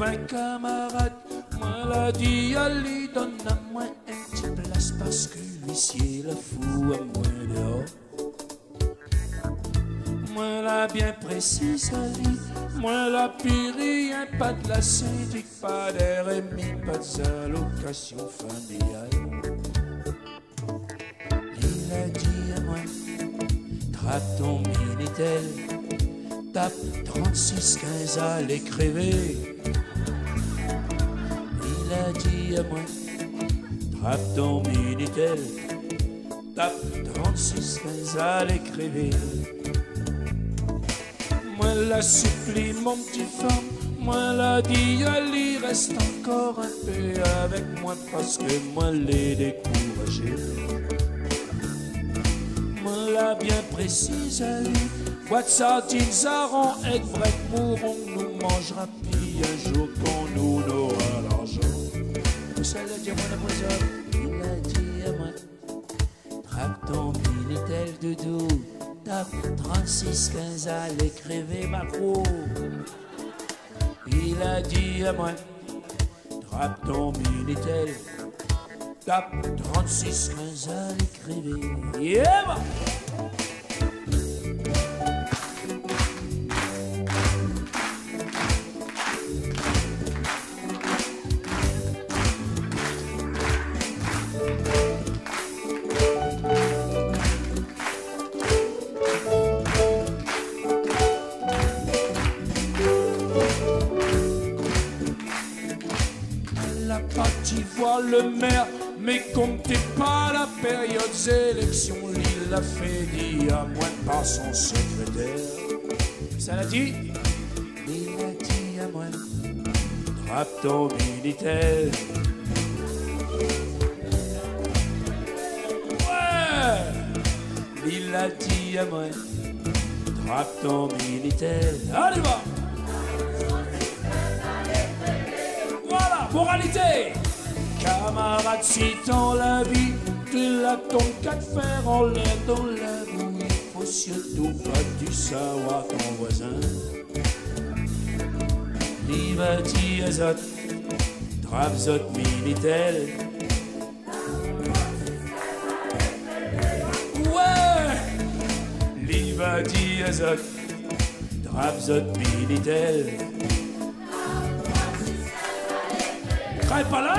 moi camarade, moi l'a dit, allez, donne à moi un petit place parce que l'huissier la fout à moi dehors. Moi l'a bien précis, Ali, moi la rien, pas de la syndic, pas d'RMI, pas de allocation familiale. Il a dit à moi, trappe ton Minitel, tape 36-15 à l'écriver. Il a dit à moi, trappe ton Minitel, tape 36-15 à l'écriver. Moi la supplie mon petit femme, moi la dit allez reste encore un peu avec moi parce que moi l'ai découragé. Moi la bien précise allez, boîte sardines sarons et vrai mourons nous mangera puis un jour qu'on nous aura l'argent. Ça l'a dit à moi la prison, il a dit à moi, trappe ton Minitel doudou, tape 36-15 à l'écriver macro. Il a dit à moi, trappe ton Minitel, tape 36-15 à l'écriver. Yeah, bah. Parti voir le maire, mais comptez pas la période élection, il l'a fait dire à moi par son secrétaire. Ça l'a dit? Il a dit à moi, trappe ton Minitel. Ouais! Il a dit à moi, trappe ton Minitel. Allez, va! Moralité, camarade, si dans la vie, tu l'as ton cas de fer en l'air dans la boue, il faut surtout pas du savoir ton voisin. Il va dire à Zot, trappe Zot Minitel. Ouais, il va dire à Zot, trappe Zot Minitel. Pas là?